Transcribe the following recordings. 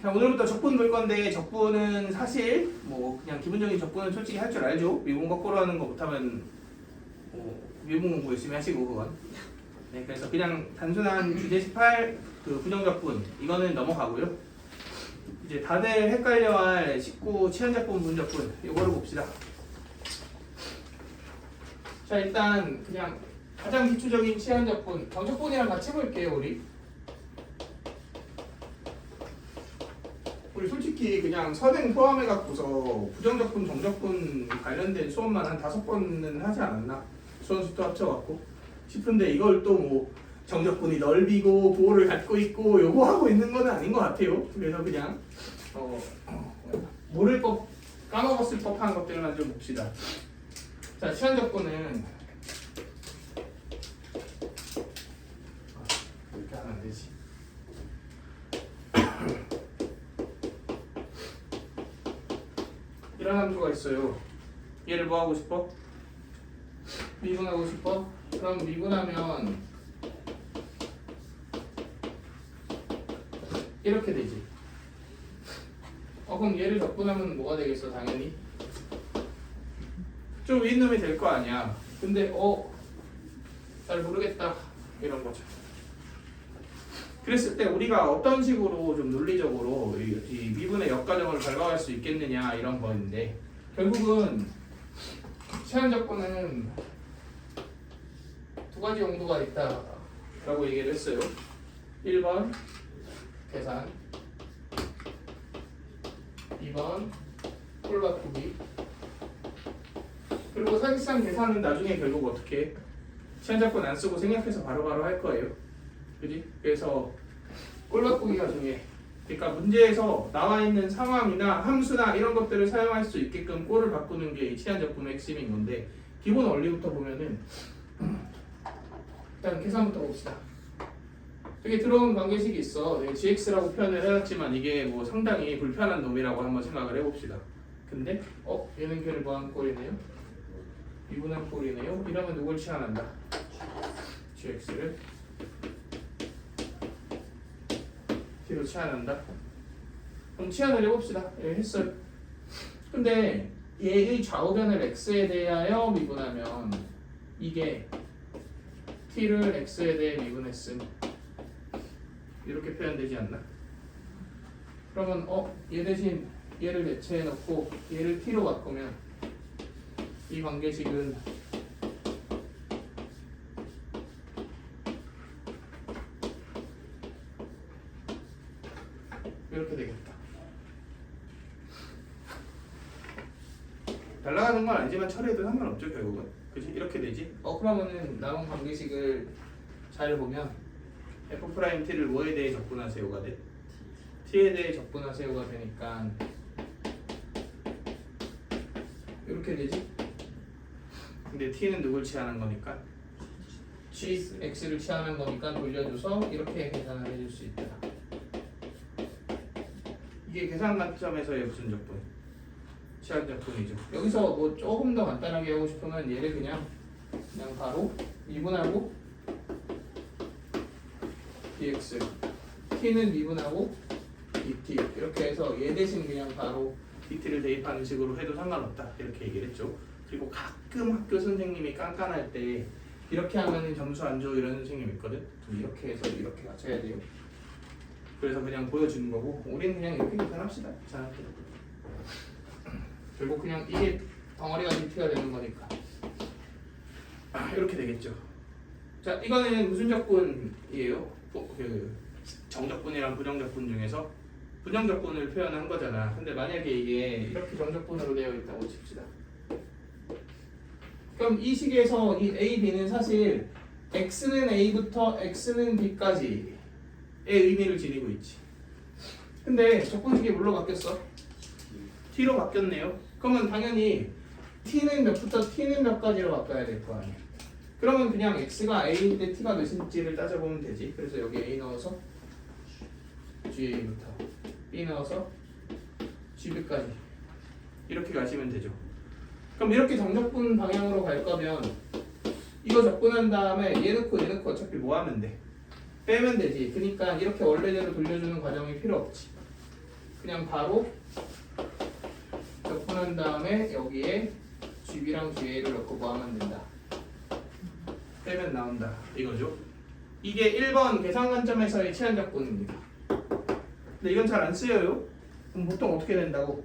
자, 오늘부터 적분 볼 건데 적분은 사실 뭐 그냥 기본적인 적분은 솔직히 할 줄 알죠. 미분 거꾸로 하는 거 못하면 미분 공부 열심히 하시고 그건. 네, 그래서 그냥 단순한 주제 18 그 부정적분 이거는 넘어가고요. 이제 다들 헷갈려할 19 치환적분, 분적분 이거를 봅시다. 자, 일단 그냥 가장 기초적인 치환적분, 정적분이랑 같이 볼게요, 우리 솔직히 그냥 선행 포함해 갖고서 부정적분, 정적분 관련된 수업만 한 5번은 하지 않았나? 수원수도 합쳐갖고 싶은데 이걸 또 뭐 정적분이 넓이고 부호를 갖고 있고 요거 하고 있는 건 아닌 것 같아요. 그래서 그냥 모를 법, 까먹었을 법한 것들만 좀 봅시다. 자, 치환적분은 이렇게 하면 안 되지. 이런 함수가 있어요. 얘를 뭐 하고 싶어? 미분하고 싶어? 그럼 미분하면 이렇게 되지. 그럼 얘를 적분하면 뭐가 되겠어? 당연히 좀 위인 놈이 될 거 아니야. 근데 잘 모르겠다 이런 거죠. 그랬을 때 우리가 어떤 식으로 좀 논리적으로 이 미분의 역과정을 발광할 수 있겠느냐 이런 거인데 결국은 치환적분은 두 가지 용도가 있다라고 얘기를 했어요. 1번 계산, 2번 꼴 바꾸기. 그리고 사실상 계산은 나중에 결국 어떻게 해? 치환적분 안 쓰고 생략해서 바로바로 할 거예요. 그지? 그래서 꼴 바꾸기가 중요해. 그러니까 문제에서 나와 있는 상황이나 함수나 이런 것들을 사용할 수 있게끔 꼴을 바꾸는 게 치환적분의 핵심인 건데 기본 원리부터 보면은 일단 계산부터 봅시다. 되게 들어온 관계식이 있어. gx라고 표현을 해놨지만 이게 뭐 상당히 불편한 놈이라고 한번 생각을 해봅시다. 근데 얘는 결부한 꼴이네요. 미분한 꼴이네요. 이러면 누굴 치환한다? gx를 뒤로 치환한다. 그럼 치환을 해봅시다. 예, 했어요. 근데 얘의 좌우변을 x에 대하여 미분하면 이게 t를 x에 대해 미분했음 이렇게 표현되지 않나? 그러면 얘 대신 얘를 대체해 놓고 얘를 t로 바꾸면 이 관계식은 이렇게 되겠다. 날아가는 건 아니지만 처리해도 상관없죠 결국은. 그치? 이렇게 되지? 그러면은 남은 관계식을 잘 보면 f't를 뭐에 대해 적분하세요가 돼? t에 대해 적분하세요가 되니까 이렇게 되지? 근데 t는 누굴 치환한 거니까? x를 치환한 거니까 돌려줘서 이렇게 계산을 해줄 수 있다. 이게 계산 관점에서의 무슨 적분? 치환적분이죠. 여기서 뭐 조금 더 간단하게 하고 싶으면 얘를 그냥 바로 미분하고 dx t는 미분하고 dt 이렇게 해서 얘 대신 그냥 바로 dt를 대입하는 식으로 해도 상관없다 이렇게 얘기를 했죠. 그리고 가끔 학교 선생님이 깐깐할 때 이렇게 하면 점수 안 줘 이런 선생님 있거든. 이렇게 해서 이렇게 맞춰야 돼요. 그래서 그냥 보여주는 거고 우리는 그냥 이렇게 계산합시다. 자, 결국 그냥 이게 덩어리가 dt가 되는 거니까 이렇게 되겠죠. 자, 이거는 무슨 적분이에요? 그 정적분이랑 부정적분 중에서 부정적분을 표현한 거잖아. 근데 만약에 이게 이렇게 정적분으로 되어 있다고 칩시다. 그럼 이 식에서 이 a, b는 사실 x는 a부터 x는 b까지의 의미를 지니고 있지. 근데 적분식이 뭘로 바뀌었어? t로 바뀌었네요. 그러면 당연히 t는 몇부터 t는 몇까지로 바꿔야 될 거 아니야. 그러면 그냥 x가 a일 때 t가 몇인지를 따져보면 되지. 그래서 여기 a 넣어서 ga부터 b 넣어서 gb까지 이렇게 가시면 되죠. 그럼 이렇게 정적분 방향으로 갈 거면 이거 적분한 다음에 얘 넣고 얘 넣고 어차피 뭐 하면 돼? 빼면 되지. 그러니까 이렇게 원래대로 돌려주는 과정이 필요 없지. 그냥 바로 적분한 다음에 여기에 GB랑 GA를 넣고 뭐하면 된다. 빼면 나온다. 이거죠. 이게 1번 계산 관점에서의 치환 적분입니다. 근데 이건 잘 안 쓰여요. 그럼 보통 어떻게 된다고?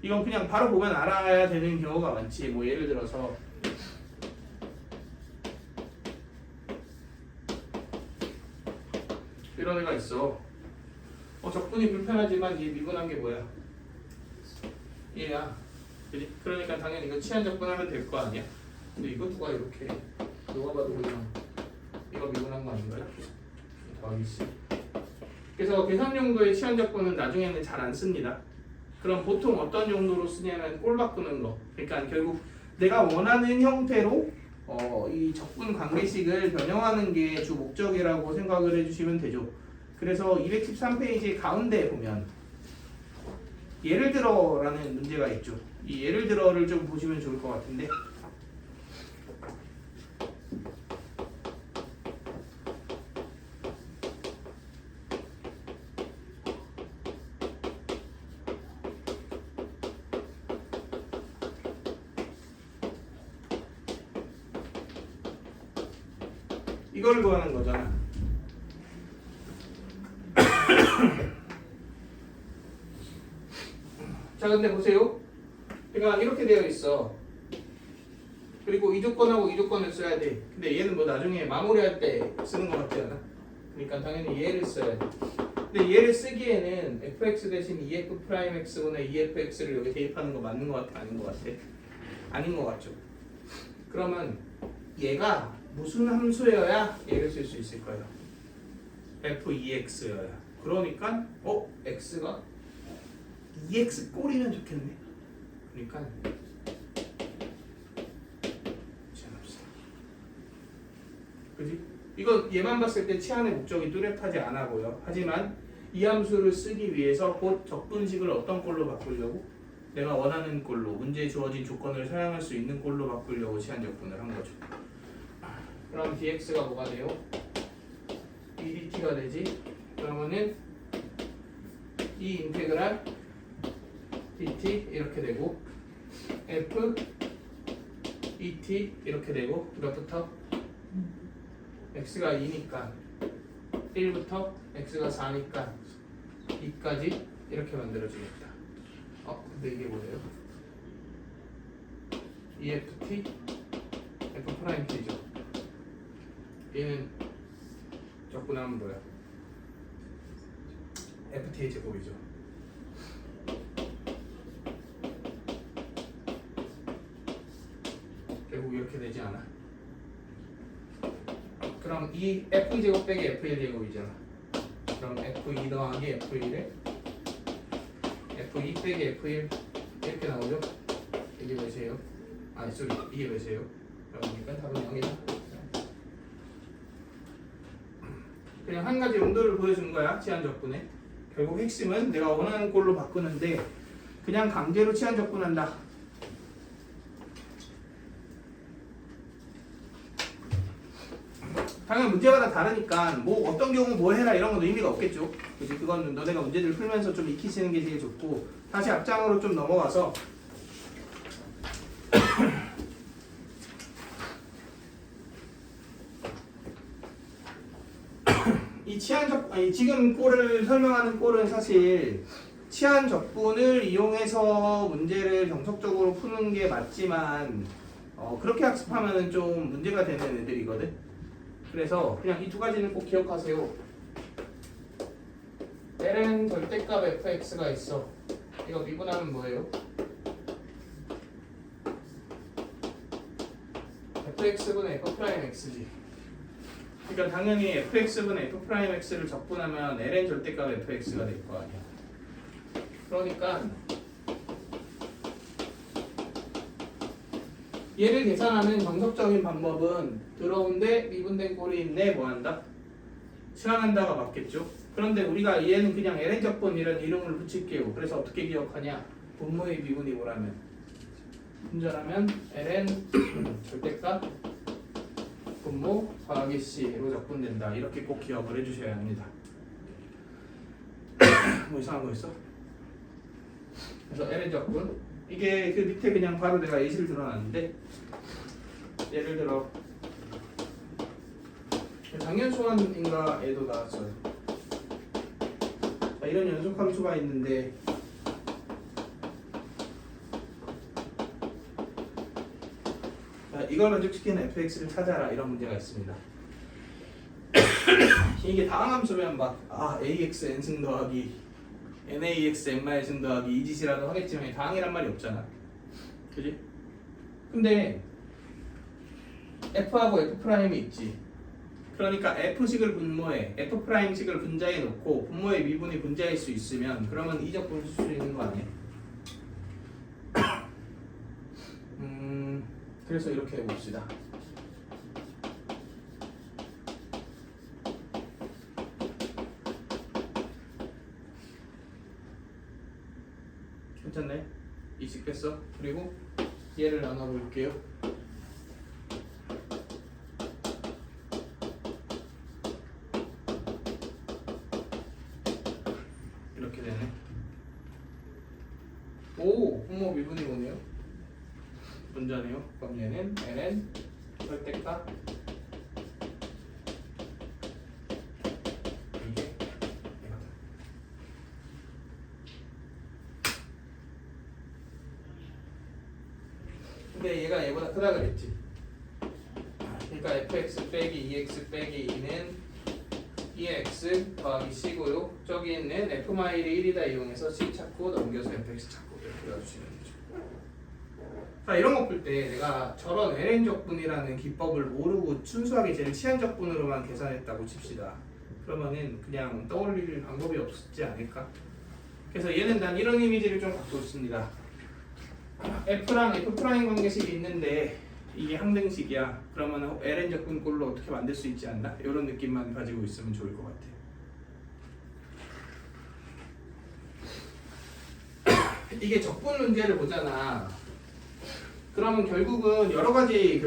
이건 그냥 바로 보면 알아야 되는 경우가 많지. 뭐 예를 들어서 이런 애가 있어. 적분이 불편하지만 얘 미분한 게 뭐야? 얘야. 그지? 그러니까 당연히 이거 치환 적분하면 될 거 아니야? 근데 이거 누가 이렇게 해? 누가 봐도 그냥 이거 미분한 거 아닌가요? 더하기 C. 그래서 계산 용도의 치환 적분은 나중에는 잘 안 씁니다. 그럼 보통 어떤 용도로 쓰냐면 꼴 바꾸는 거. 그러니까 결국 내가 원하는 형태로 이 적분 관계식을 변형하는 게 주 목적이라고 생각을 해주시면 되죠. 그래서 213페이지 가운데 보면 예를 들어라는 문제가 있죠. 이 예를 들어를 좀 보시면 좋을 것 같은데 이걸 구하는 거잖아. 자, 근데 보세요. 그러니까 이렇게 되어 있어. 그리고 이 조건하고 이 조건을 써야 돼. 근데 얘는 뭐 나중에 마무리할 때 쓰는 것 같지 않아? 그러니까 당연히 얘를 써야 돼. 근데 얘를 쓰기에는 fx 대신 ef'x분의 efx를 여기 대입하는 거 맞는 것 같아? 아닌 것 같아? 아닌 것 같죠? 그러면 얘가 무슨 함수여야 얘를 쓸 수 있을 거예요? f2x여야. 그러니까 x가 2x 꼴이면 좋겠네. 그러니까 제한합시다. 그지? 이건 얘만 봤을 때 치환의 목적이 뚜렷하지 않아 보여. 하지만 이 함수를 쓰기 위해서 곧 적분식을 어떤 꼴로 바꾸려고? 내가 원하는 꼴로, 문제에 주어진 조건을 사용할 수 있는 꼴로 바꾸려고 치환 적분을 한 거죠. 그럼 dx가 뭐가 돼요? dt가 되지? 그러면은 이 인테그랄 dt 이렇게 되고 f et 이렇게 되고 몇부터? x가 2니까 1부터 x가 4니까 2까지 이렇게 만들어주겠다. 근데 이게 뭐예요? EFT F'T죠. 얘는 적분하면 뭐야? FT의 제곱이죠. 결국 이렇게 되지 않아? 그럼 이 F2제곱 빼기 F1 제곱이잖아. 그럼 F2 더하기 F1에 F2 빼기 F1 이렇게 나오죠? 이게 몇이에요? 아니 소리 이게 몇이에요? 그러니까 답은 0이다. 그냥 한 가지 용도를 보여주는 거야. 치환 적분에. 결국 핵심은 내가 원하는 꼴로 바꾸는데 그냥 강제로 치환 적분한다. 당연히 문제마다 다르니까 뭐 어떤 경우 뭐 해라 이런 건 의미가 없겠죠. 그치? 그건 너네가 문제들 풀면서 좀 익히시는 게 제일 좋고 다시 앞장으로 좀 넘어가서 이 지금 꼴을 설명하는 꼴은 사실 치환 적분을 이용해서 문제를 정석적으로 푸는 게 맞지만 그렇게 학습하면 좀 문제가 되는 애들이거든. 그래서 그냥 이 두 가지는 꼭 기억하세요. ln 절대값 fx가 있어. 이거 미분하면 뭐예요? fx분의 f'x지. 그러니까 당연히 fx분의 f'x를 적분하면 ln 절대값 fx가 될 거 아니야. 그러니까 얘를 계산하는 정석적인 방법은 들어온데 미분된 꼴이 있네 뭐한다? 치환한다가 맞겠죠? 그런데 우리가 얘는 그냥 ln 적분 이런 이름을 붙일게요. 그래서 어떻게 기억하냐? 분모의 미분이 뭐라면? 분절하면 ln 절대값 분모 더하기 c로 적분된다. 이렇게 꼭 기억을 해주셔야 합니다. 뭐 이상한 거 있어? 그래서 ln 적분 이게 그 밑에 그냥 바로 내가 예시를 들어놨는데 예를 들어 당연 소환인가에도 나왔어요. 자, 이런 연속 함수가 있는데 자, 이걸 만족시키는 fx를 찾아라 이런 문제가 있습니다. 이게 다항 함수면 막 ax n승 더하기 nax n-승 더하기 이 짓이라도 하겠지만 다항이란 말이 없잖아. 그지? 근데 f하고 f'이 있지. 그러니까 f식을 분모에 f'식을 분자에 놓고 분모의 미분이 분자일 수 있으면 그러면 이적분을 쓸 수 있는 거 아니야? 그래서 이렇게 해봅시다. 괜찮네? 이식 뺐어. 그리고 얘를 나눠볼게요. 이렇게 되네. 오! 분모 미분이 오네요. 분자네요. 그럼 얘는 ln 절대값 이게 얘가다. 근데 얘가 얘보다 크다 그랬지. 그러니까 fx 빼기 2x 빼기 2는 2x 더하기 c고요. 저기 있는 f-1이 1이다 이용해서 c 찾고 넘겨서 fx 찾고 이렇게 해주시면 되죠. 자, 이런 거 풀 때 내가 저런 ln 적분이라는 기법을 모르고 순수하게 제일 치한 적분으로만 계산했다고 칩시다. 그러면은 그냥 떠올릴 방법이 없지 않을까? 그래서 얘는 난 이런 이미지를 좀 갖고 있습니다. f랑 f' 관계식이 있는데 이게 항등식이야. 그러면 ln 적분꼴로 어떻게 만들 수 있지 않나? 이런 느낌만 가지고 있으면 좋을 것 같아. 이게 적분 문제를 보잖아. 그러면 결국은 여러 가지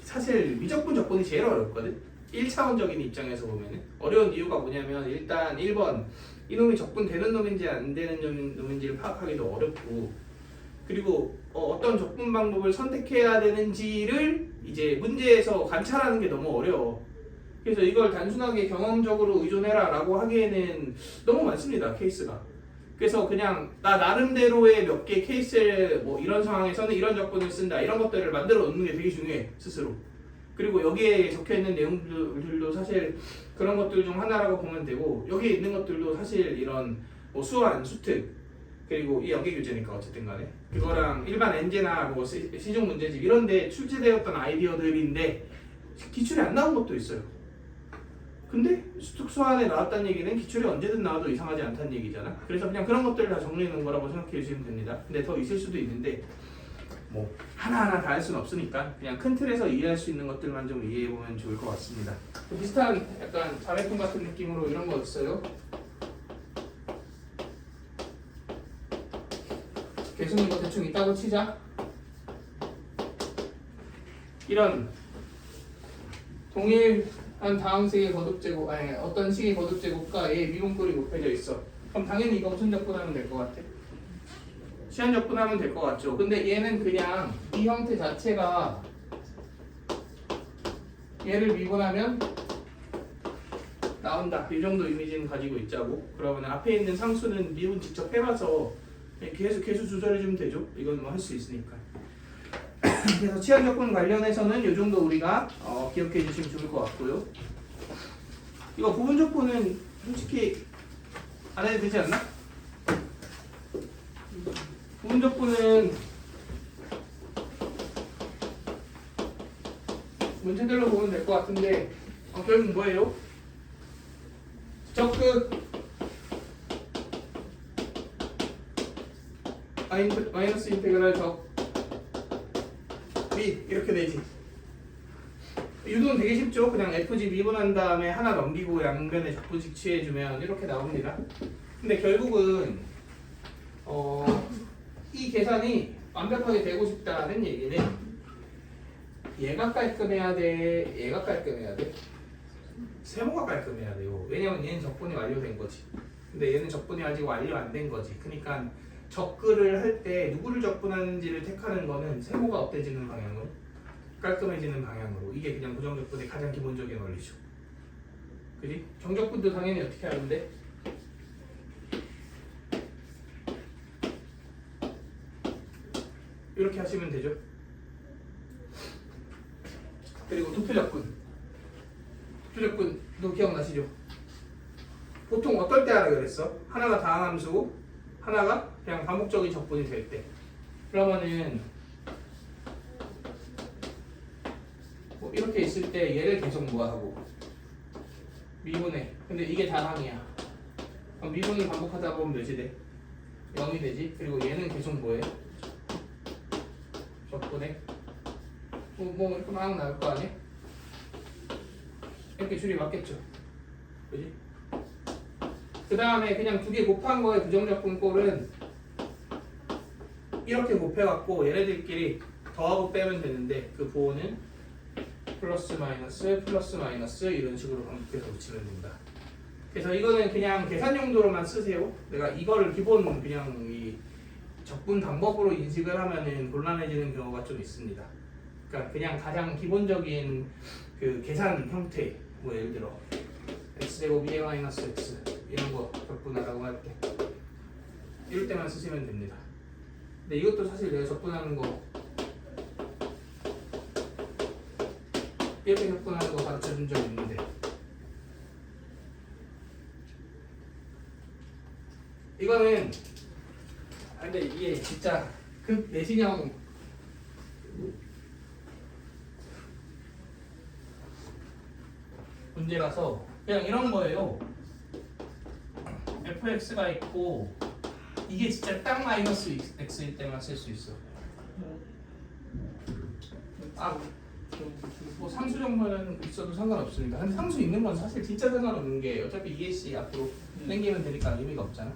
사실 미적분 적분이 제일 어렵거든. 1차원적인 입장에서 보면은 어려운 이유가 뭐냐면 일단 1번 이놈이 적분되는 놈인지 안 되는 놈인지를 파악하기도 어렵고, 그리고 어떤 적분 방법을 선택해야 되는지를 이제 문제에서 관찰하는 게 너무 어려워. 그래서 이걸 단순하게 경험적으로 의존해라 라고 하기에는 너무 많습니다, 케이스가. 그래서 그냥 나 나름대로의 몇 개 케이스를 뭐 이런 상황에서는 이런 적분을 쓴다 이런 것들을 만들어 놓는 게 되게 중요해, 스스로. 그리고 여기에 적혀있는 내용들도 사실 그런 것들 중 하나라고 보면 되고, 여기에 있는 것들도 사실 이런 뭐 수완, 수특, 그리고 이 연계 규제니까 어쨌든 간에 그거랑 일반 엔제나 뭐 시중 문제집 이런 데 출제되었던 아이디어들인데 기출이 안 나온 것도 있어요. 근데 수특수안에 나왔다는 얘기는 기출이 언제든 나와도 이상하지 않다는 얘기잖아. 그래서 그냥 그런 것들을 다 정리해 놓은 거라고 생각해 주시면 됩니다. 근데 더 있을 수도 있는데 뭐 하나하나 다 할 수는 없으니까 그냥 큰 틀에서 이해할 수 있는 것들만 좀 이해해 보면 좋을 것 같습니다. 비슷한 약간 자매품 같은 느낌으로 이런 거 있어요. 계속 이거 대충 있다고 치자. 이런 동일한 다항식의 거듭제곱, 아니 어떤 식의 거듭제곱과 얘의 미분꼴이 곱해져 있어. 그럼 당연히 이거 무슨 적분하면 될 것 같아? 시한 적분하면 될 것 같죠. 근데 얘는 그냥 이 형태 자체가 얘를 미분하면 나온다. 이 정도 이미지는 가지고 있자고. 그러면 앞에 있는 상수는 미분 직접 해봐서 계속 개수 조절해주면 되죠. 이건 뭐 할 수 있으니까. 그래서 치한 적분 관련해서는 이 정도 우리가 기억해 주시면 좋을 것 같고요. 이거 부분 적분은 솔직히 안 해도 되지 않나? 부분 적분은 문제들로 보면 될 것 같은데 결국 뭐예요? 적극 마이너스 인테그랄 적 미 이렇게 되지. 유도는 되게 쉽죠. 그냥 FG 미분한 다음에 하나 넘기고 양변에 적분식 취해주면 이렇게 나옵니다. 근데 결국은 이 계산이 완벽하게 되고 싶다는 얘기는 얘가 깔끔해야 돼, 얘가 깔끔해야 돼, 세모가 깔끔해야 돼요. 왜냐면 얘는 적분이 완료된 거지. 근데 얘는 적분이 아직 완료 안 된 거지. 그러니까 접근을 할 때 누구를 접근하는지를 택하는 거는 세모가 어때지는 방향으로 깔끔해지는 방향으로 이게 그냥 부정접근의 가장 기본적인 원리죠. 그지? 정접근도 당연히 어떻게 하는데 이렇게 하시면 되죠. 그리고 도표접근도 기억나시죠? 보통 어떨 때 하라 그랬어? 하나가 다항함수고 하나가 그냥 반복적인 접근이 될 때. 그러면은 뭐 이렇게 있을 때 얘를 계속 뭐하고 미분해. 근데 이게 다항이야. 그럼 미분을 반복하다 보면 몇이 돼? 0이 되지. 그리고 얘는 계속 뭐해? 접근해. 뭐 이렇게 막 나올 거 아니야? 이렇게 줄이 맞겠죠. 그지? 그 다음에 그냥 두 개 곱한 거에 부정접근 꼴은 이렇게 곱해갖고 얘네들끼리 더하고 빼면 되는데 그 부호는 플러스 마이너스 이런 식으로 반복해서 붙이면 됩니다. 그래서 이거는 그냥 계산 용도로만 쓰세요. 내가 이거를 기본 그냥 이 접근 방법으로 인식을 하면은 곤란해지는 경우가 좀 있습니다. 그러니까 그냥 가장 기본적인 그 계산 형태, 뭐 예를 들어 x제곱 2a-x 이런 거 접근하라고 할 때 이럴 때만 쓰시면 됩니다. 근데 이것도 사실 내가 접근하는 거 이렇게 접근하는 거 가르쳐 준 적 있는데 이거는 근데 이게 진짜 그 내신형 문제라서 그냥 이런 거예요. fx가 있고 이게 진짜 딱 마이너스 x일 때만 쓸 수 있어. 뭐 상수 정도는 있어도 상관없습니다. 근데 상수 있는 건 사실 진짜 상관없는 게 어차피 ESC 앞으로 당기면 되니까 의미가 없잖아.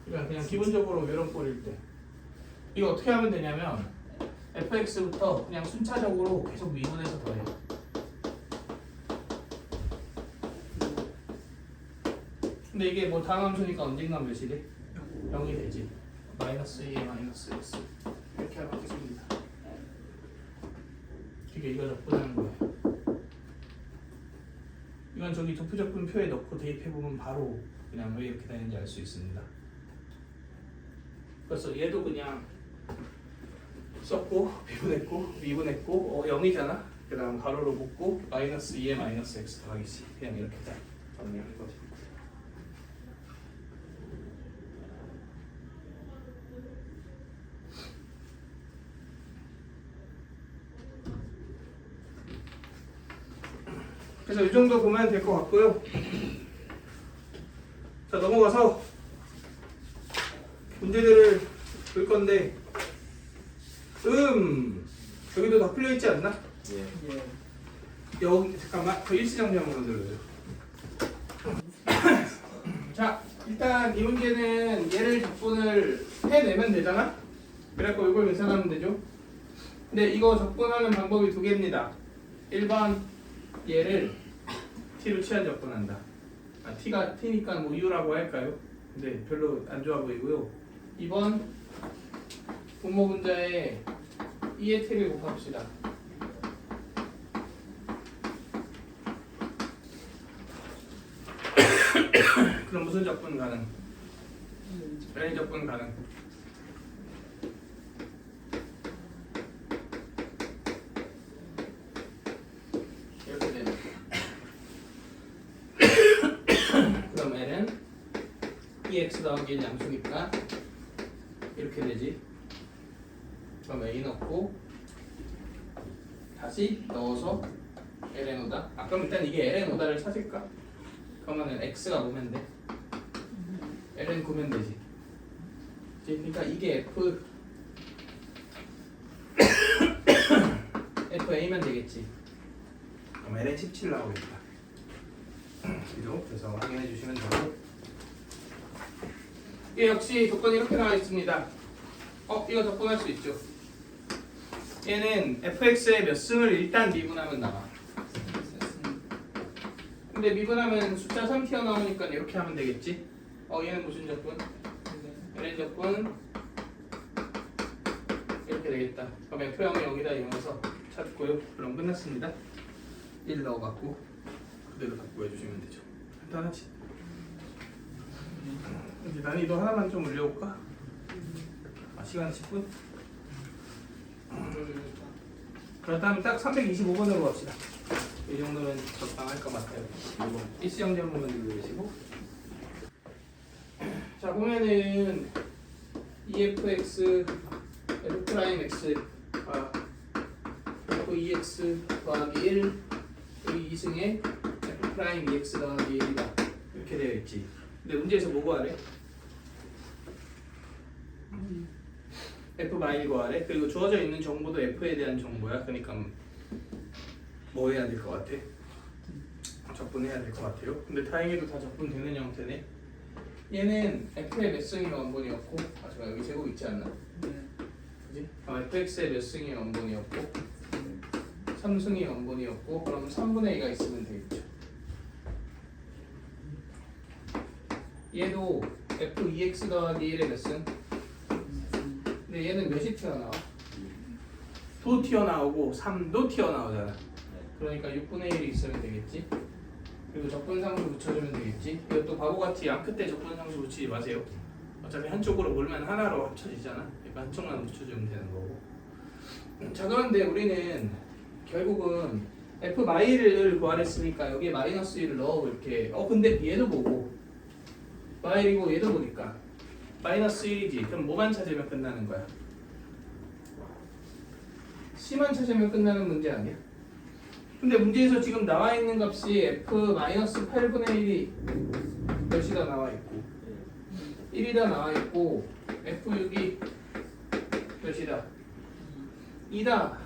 그러니까 그냥 기본적으로 이런 꼴일 때 이거 어떻게 하면 되냐면 fx부터 그냥 순차적으로 계속 미분해서 더해요. 근데 이게 뭐 다항함수니까 언젠간 몇이 돼? 0이 되지. 마이너스 2에 마이너스 x 이렇게 하면 되겠습니다. 이게 이거 접근하는 거예요. 이건 저기 도표접근 표에 넣고 대입해보면 바로 그냥 왜 이렇게 되는지 알 수 있습니다. 그래서 얘도 그냥 썼고 미분했고 0이잖아. 그 다음 가로로 묶고 마이너스 2에 마이너스 x 더하기 c 그냥 이렇게 딱 정리하는 거지. 그래서 이 정도 보면 될 것 같고요. 자, 넘어가서 문제들을 볼 건데 여기도 다 풀려 있지 않나? 예. 여기 잠깐만 그 일시정지 한번 들어줘. 자, 일단 이 문제는 얘를 접근을 해내면 되잖아. 그래갖고 이걸 계산하면 되죠. 근데 이거 접근하는 방법이 두 개입니다. 1번 얘를 t로 취한 접근한다. t가 t니까 뭐 u라고 할까요? 근데 별로 안 좋아 보이고요. 2번 분모 분자에 2의 t를 곱합시다. 그럼 무슨 접근 가능? ln 접근 가능. 이렇게 되네. 그럼 l은 2x 더하기 1 양수니까 이렇게 되지. 그럼 a 넣고 다시 넣어서 ln 오다. 그럼 일단 이게 ln 오다를 찾을까? 그러면은 x가 뭐면 돼? ln 구면 되지. 그러니까 이게 fa면 되겠지. 그럼 ln 17 나오겠다. 그래서 확인해 주시면 되고. 이게 역시 조건이 이렇게 나와 있습니다. 이거 접근할 수 있죠. 얘는 fx의 몇 승을 일단 미분하면 나와. 근데 미분하면 숫자 3 튀어나오니까 이렇게 하면 되겠지. 얘는 무슨 접근? ln 접근 되겠다. 그럼 F형을 여기다 이용해서 찾고요. 그럼 끝났습니다. 1 넣어갖고 그대로 다 구해주시면 되죠. 간단하지? 이제 난이도 하나만 좀 올려볼까? 시간 10분? 그렇다면 딱 325번으로 갑시다. 이 정도면 적당할 것 같아요. 이거 일시형 제목만 들고 계시고. 자, 보면은 EFX F'X가 FEX 더하기 1 여기 2승에 F'EX 더하기 1이다 이렇게 되어 있지. 근데 문제에서 뭐 구하래? F 마일 구하래. 그리고 주어져 있는 정보도 F에 대한 정보야. 그러니까 뭐 해야 될 것 같아? 적분해야 될 것 같아요. 근데 다행히도 다 적분되는 형태네. 얘는 F의 몇 승이 원본이었고, 잠깐 여기 제곱 있지 않나? 그지? FX의 몇 승이 원본이었고 3승이 원본이었고 그럼 3분의 2가 있으면 되겠죠. 얘도 FEX 더하기 1의 몇 승? 근데 얘는 몇이 튀어나와? 도 튀어나오고 3도 튀어나오잖아. 그러니까 6분의 1이 있으면 되겠지. 그리고 적분상수 붙여주면 되겠지. 이것도 바보같이 양끝 때 적분상수 붙이지 마세요. 어차피 한쪽으로 몰면 하나로 합쳐지잖아. 그러니까 한쪽만 붙여주면 되는 거고. 자, 그런데 우리는 결국은 F 마일을 구하랬으니까 여기에 마이너스 1을 넣어볼게. 근데 얘도 보고 마일이고 얘도 보니까 마이너스 1이지. 그럼 뭐만 찾으면 끝나는 거야? C만 찾으면 끝나는 문제 아니야? 근데 문제에서 지금 나와 있는 값이 F-8분의 1이 몇이다 나와 있고 1이다 나와 있고 F6이 몇이다? 2다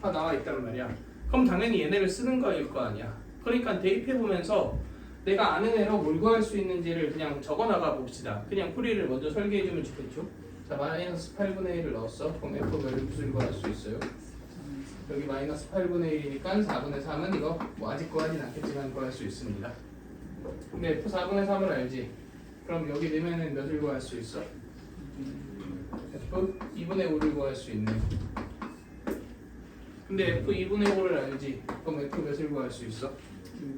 나와 있단 말이야. 그럼 당연히 얘네를 쓰는 거일 거 아니야. 그러니까 대입해보면서 내가 아는 애로 뭘 구할 수 있는지를 그냥 적어나가 봅시다. 그냥 풀이를 먼저 설계해주면 좋겠죠. 자, 마이너스 8분의 1을 넣었어. 그럼 F를 무슨 구할 수 있어요? 여기 마이너스 8분의 1이니까 4분의 3은 이거 뭐 아직 구하진 않겠지만 구할 수 있습니다. 근데 F 4분의 3을 알지? 그럼 여기 넣으면 몇을 구할 수 있어? F 2분의 5를 구할 수 있네. 근데 F 2분의 5를 알지? 그럼 F 몇을 구할 수 있어?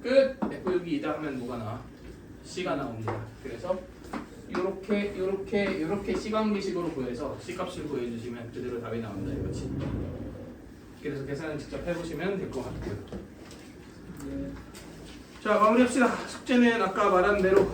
끝! F 여기 2다 하면 뭐가 나와? C가 나옵니다. 그래서 요렇게 C관계식으로 구해서 C값을 구해주시면 그대로 답이 나온다 이거지. 그래서 계산은 직접 해보시면 될 것 같고요. 자, 마무리합시다. 숙제는 아까 말한 대로